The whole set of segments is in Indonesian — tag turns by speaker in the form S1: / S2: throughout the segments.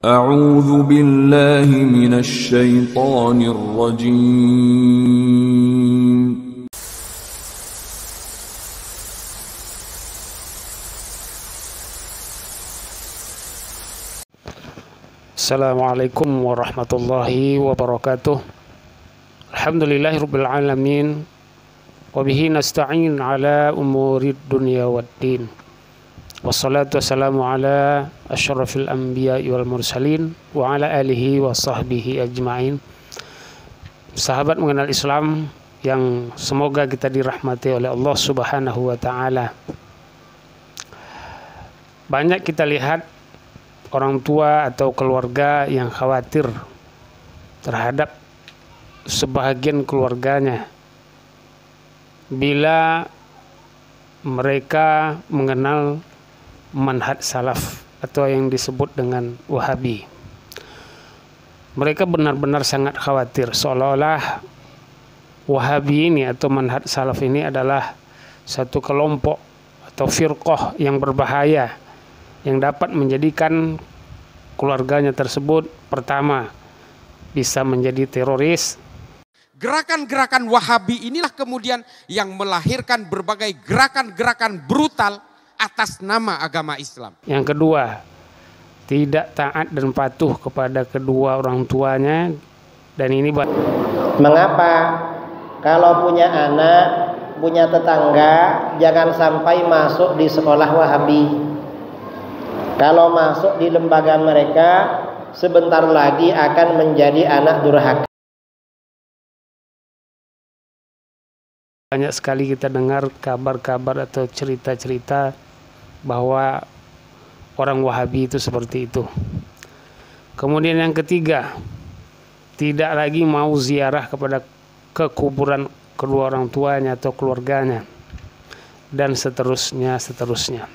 S1: أعوذ بالله من الشيطان الرجيم.
S2: Assalamualaikum warahmatullahi wabarakatuh. Alhamdulillahirabbil alamin. Wa bihi nasta'in ala umurid dunya waddin. Wassalatu wassalamu ala asyrafil anbiya'i wal mursalin wa ala alihi wa sahbihi ajma'in. Sahabat mengenal Islam yang semoga kita dirahmati oleh Allah Subhanahu wa taala. Banyak kita lihat orang tua atau keluarga yang khawatir terhadap sebahagian keluarganya bila mereka mengenal manhaj salaf atau yang disebut dengan Wahabi. Mereka benar-benar sangat khawatir, seolah-olah Wahabi ini atau manhaj salaf ini adalah satu kelompok atau firqah yang berbahaya, yang dapat menjadikan keluarganya tersebut pertama bisa menjadi teroris.
S3: Gerakan-gerakan Wahabi inilah kemudian yang melahirkan berbagai gerakan-gerakan brutal atas nama agama Islam.
S2: Yang kedua, tidak taat dan patuh kepada kedua orang tuanya, dan ini
S4: mengapa kalau punya anak, punya tetangga, jangan sampai masuk di sekolah Wahabi. Kalau masuk di lembaga mereka, sebentar lagi akan menjadi anak durhaka.
S2: Banyak sekali kita dengar kabar-kabar atau cerita-cerita bahwa orang Wahabi itu seperti itu. Kemudian yang ketiga, tidak lagi mau ziarah kepada kuburan kedua orang tuanya atau keluarganya, dan seterusnya.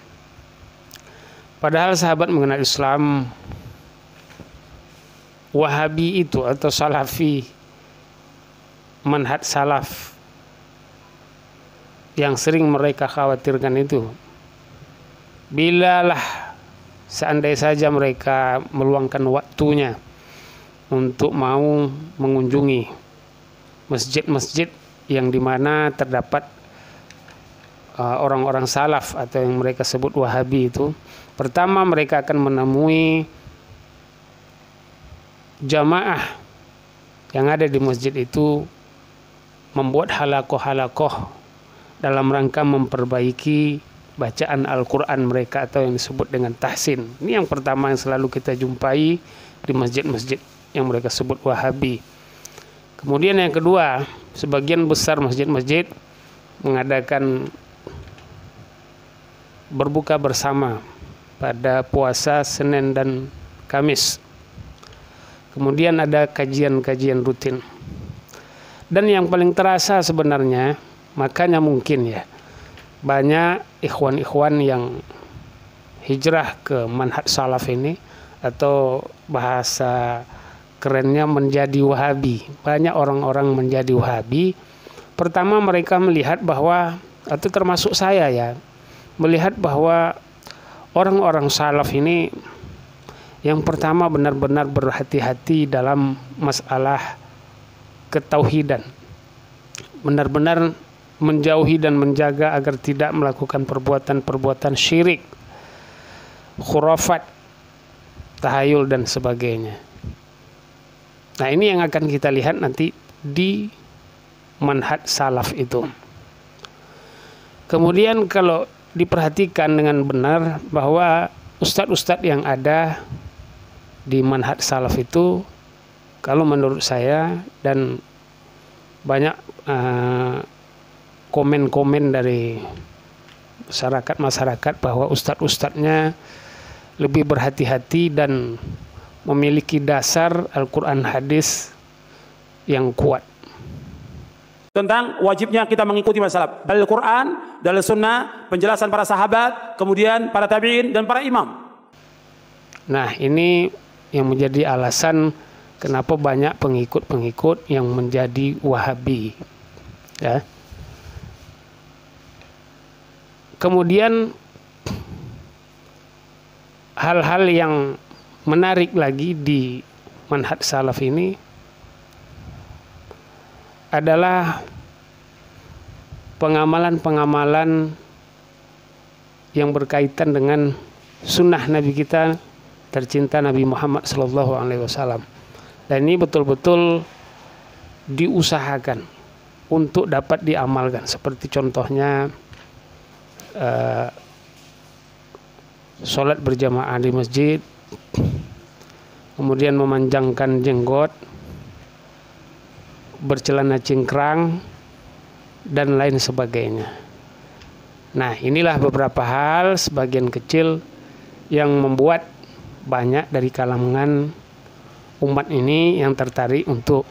S2: Padahal sahabat mengenal Islam, Wahabi itu atau Salafi, manhaj salaf yang sering mereka khawatirkan itu, bilalah seandai saja mereka meluangkan waktunya untuk mau mengunjungi masjid-masjid yang dimana terdapat orang-orang salaf atau yang mereka sebut Wahabi itu, pertama mereka akan menemui jamaah yang ada di masjid itu membuat halakoh-halakoh dalam rangka memperbaiki bacaan Al-Quran mereka atau yang disebut dengan tahsin. Ini yang pertama yang selalu kita jumpai di masjid-masjid yang mereka sebut Wahabi. Kemudian yang kedua, sebagian besar masjid-masjid mengadakan berbuka bersama pada puasa Senin dan Kamis. Kemudian ada kajian-kajian rutin. Dan yang paling terasa sebenarnya, makanya mungkin ya, banyak ikhwan-ikhwan yang hijrah ke manhaj salaf ini, atau bahasa kerennya menjadi Wahabi. Banyak orang-orang menjadi Wahabi. Pertama mereka melihat bahwa, atau termasuk saya ya, melihat bahwa orang-orang salaf ini yang pertama benar-benar berhati-hati dalam masalah ketauhidan. Benar-benar menjauhi dan menjaga agar tidak melakukan perbuatan-perbuatan syirik, khurafat, tahayul dan sebagainya. Nah, ini yang akan kita lihat nanti di manhaj salaf itu. Kemudian kalau diperhatikan dengan benar bahwa ustadz-ustadz yang ada di manhaj salaf itu, kalau menurut saya dan banyak komen-komen dari masyarakat bahwa ustadz-ustadznya lebih berhati-hati dan memiliki dasar Al-Quran hadis yang kuat.
S5: Tentang wajibnya kita mengikuti masalah Al-Quran, dalil sunnah, penjelasan para sahabat, kemudian para tabi'in dan para imam.
S2: Nah, ini yang menjadi alasan kenapa banyak pengikut-pengikut yang menjadi Wahabi. Ya. Kemudian hal-hal yang menarik lagi di manhaj salaf ini adalah pengamalan-pengamalan yang berkaitan dengan sunnah Nabi kita tercinta Nabi Muhammad SAW. Dan ini betul-betul diusahakan untuk dapat diamalkan. Seperti contohnya sholat berjamaah di masjid, kemudian memanjangkan jenggot, bercelana cingkrang, dan lain sebagainya. Nah, inilah beberapa hal sebagian kecil yang membuat banyak dari kalangan umat ini yang tertarik untuk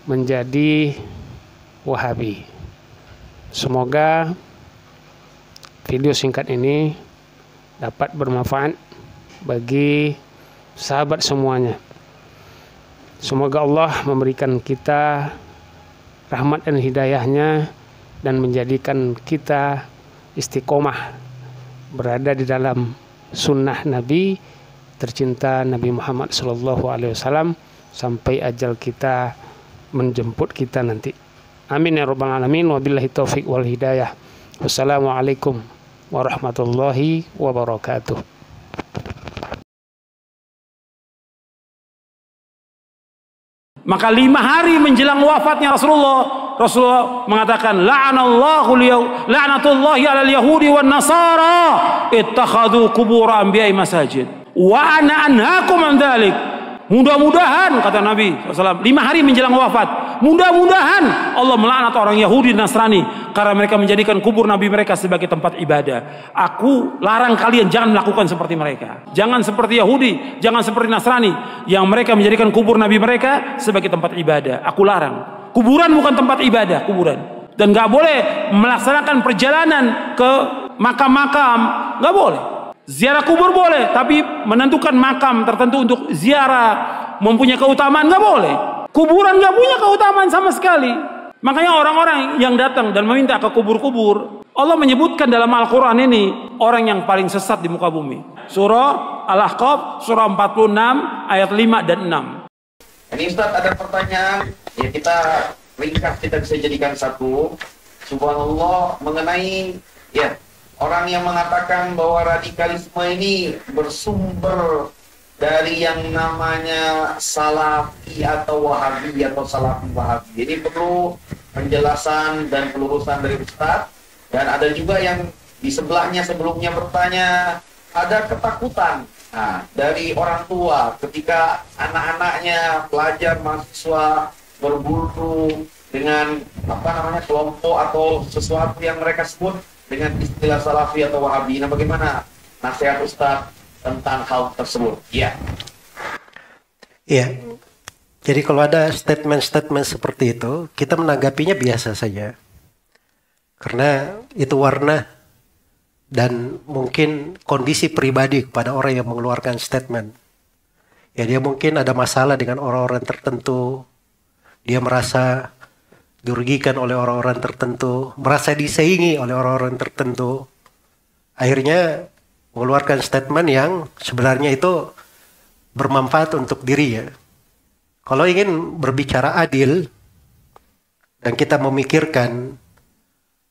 S2: menjadi Wahabi. Semoga video singkat ini dapat bermanfaat bagi sahabat semuanya. Semoga Allah memberikan kita rahmat dan hidayahnya dan menjadikan kita istiqomah berada di dalam sunnah Nabi tercinta Nabi Muhammad SAW sampai ajal kita menjemput kita nanti. Amin ya rabbal alamin. Wabillahi taufik wal hidayah. Wassalamualaikum warahmatullahi wabarakatuh.
S5: Maka 5 hari menjelang wafatnya Rasulullah mengatakan la'natullahi 'alal yahudi wan nasara ittakhadhu qubur anbiya'i masajid wa ana anhaakum an dzalik. Mudah-mudahan, kata Nabi SAW, 5 hari menjelang wafat, mudah-mudahan Allah melaknat orang Yahudi dan Nasrani karena mereka menjadikan kubur Nabi mereka sebagai tempat ibadah. Aku larang kalian jangan melakukan seperti mereka. Jangan seperti Yahudi, jangan seperti Nasrani yang mereka menjadikan kubur Nabi mereka sebagai tempat ibadah. Aku larang. Kuburan bukan tempat ibadah, kuburan. Dan gak boleh melaksanakan perjalanan ke makam-makam, gak boleh. Ziarah kubur boleh, tapi menentukan makam tertentu untuk ziarah mempunyai keutamaan nggak boleh. Kuburan nggak punya keutamaan sama sekali. Makanya orang-orang yang datang dan meminta ke kubur-kubur, Allah menyebutkan dalam Al-Quran ini orang yang paling sesat di muka bumi. Surah Al-Ahqaf, surah 46 ayat 5 dan 6.
S6: Ini Ustaz ada pertanyaan, ya kita ringkas, kita bisa jadikan satu. Subhanallah, mengenai orang yang mengatakan bahwa radikalisme ini bersumber dari yang namanya salafi atau wahabi atau salafi wahabi. Ini perlu penjelasan dan pelurusan dari Ustaz. Dan ada juga yang di sebelahnya sebelumnya bertanya, ada ketakutan dari orang tua ketika anak-anaknya, pelajar, mahasiswa berburu dengan kelompok atau sesuatu yang mereka sebut dengan istilah salafi atau wahabi. Nah, bagaimana nasihat Ustaz tentang hal tersebut? Iya.
S4: Jadi kalau ada statement-statement seperti itu, kita menanggapinya biasa saja. Karena itu warna dan mungkin kondisi pribadi kepada orang yang mengeluarkan statement. Ya, dia mungkin ada masalah dengan orang-orang tertentu. Dia merasa dirugikan oleh orang-orang tertentu, merasa disaingi oleh orang-orang tertentu, akhirnya mengeluarkan statement yang sebenarnya itu bermanfaat untuk dirinya. Kalau ingin berbicara adil dan kita memikirkan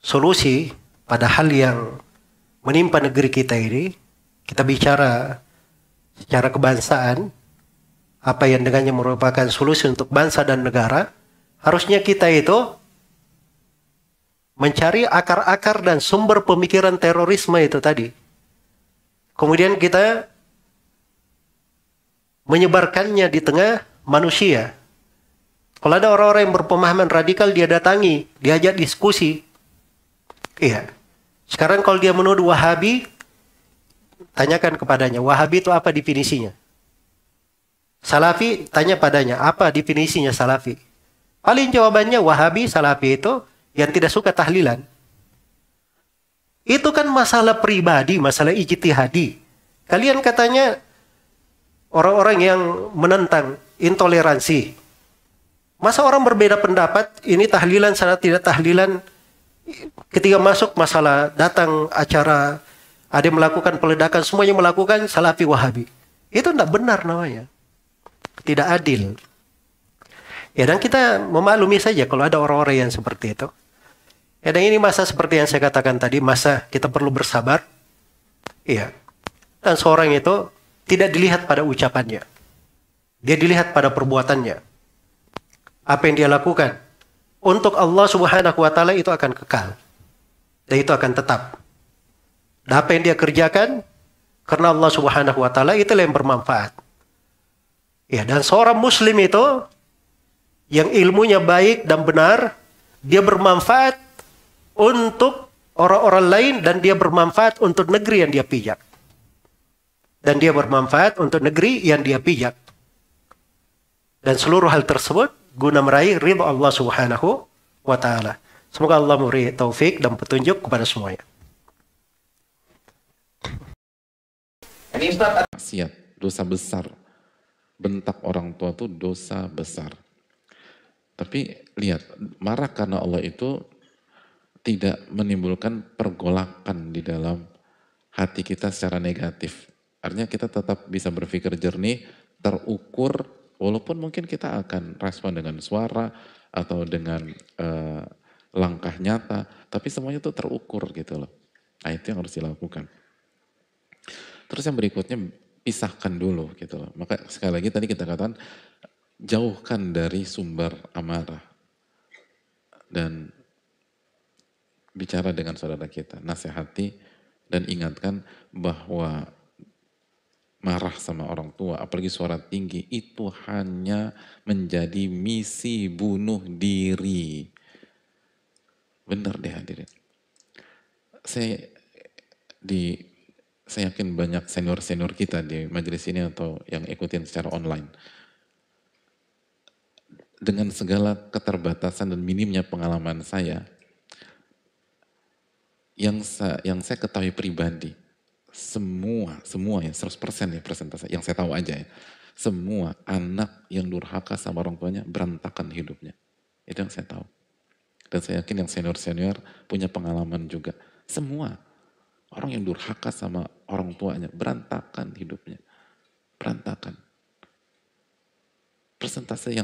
S4: solusi pada hal yang menimpa negeri kita ini, kita bicara secara kebangsaan, apa yang dengannya merupakan solusi untuk bangsa dan negara. Harusnya kita itu mencari akar-akar dan sumber pemikiran terorisme itu tadi. Kemudian kita menyebarkannya di tengah manusia. Kalau ada orang-orang yang berpemahaman radikal, dia datangi, diajak diskusi. Iya. Sekarang kalau dia menuduh Wahabi, tanyakan kepadanya, Wahabi itu apa definisinya? Salafi, tanya padanya, apa definisinya Salafi? Paling jawabannya Wahabi, Salafi itu yang tidak suka tahlilan. Itu kan masalah pribadi, masalah ijtihadi. Kalian katanya orang-orang yang menentang intoleransi. Masa orang berbeda pendapat, ini tahlilan, sana tidak tahlilan. Ketika masuk masalah datang acara, ada yang melakukan peledakan, semuanya melakukan Salafi Wahabi.
S7: Itu tidak benar namanya. Tidak adil. Ya, dan kita memaklumi saja kalau ada orang-orang yang seperti itu. Ya, dan ini masa seperti yang saya katakan tadi, masa kita perlu bersabar. Iya. Dan seorang itu tidak dilihat pada ucapannya. Dia dilihat pada perbuatannya. Apa yang dia lakukan untuk Allah Subhanahu wa taala itu akan kekal. Dan itu akan tetap. Dan apa yang dia kerjakan karena Allah Subhanahu wa taala itulah yang bermanfaat. Ya, dan seorang muslim itu yang ilmunya baik dan benar, dia bermanfaat untuk orang-orang lain dan dia bermanfaat untuk negeri yang dia pijak. Dan dia bermanfaat untuk negeri yang dia pijak. Dan seluruh hal tersebut guna meraih ridha Allah Subhanahu wa taala. Semoga Allah memberi taufik dan petunjuk kepada semuanya.
S6: Ini Ustaz,
S8: Maksiat, dosa besar. Bentak orang tua itu dosa besar. Tapi lihat, marah karena Allah itu tidak menimbulkan pergolakan di dalam hati kita secara negatif. Artinya kita tetap bisa berpikir jernih, terukur, walaupun mungkin kita akan respon dengan suara atau dengan langkah nyata, tapi semuanya itu terukur gitu loh. Nah, itu yang harus dilakukan. Terus yang berikutnya, pisahkan dulu gitu loh. Maka sekali lagi tadi kita katakan, jauhkan dari sumber amarah. Dan bicara dengan saudara kita, nasihati dan ingatkan bahwa marah sama orang tua, apalagi suara tinggi, itu hanya menjadi misi bunuh diri. Benar deh hadirin. Saya yakin banyak senior-senior kita di majelis ini atau yang ikutin secara online. Dengan segala keterbatasan dan minimnya pengalaman saya, yang saya ketahui pribadi, semua ya 100% ya persentase, yang saya tahu aja ya, semua anak yang durhaka sama orang tuanya berantakan hidupnya. Itu yang saya tahu. Dan saya yakin yang senior-senior punya pengalaman juga. Semua orang yang durhaka sama orang tuanya berantakan hidupnya. Berantakan. Persentase yang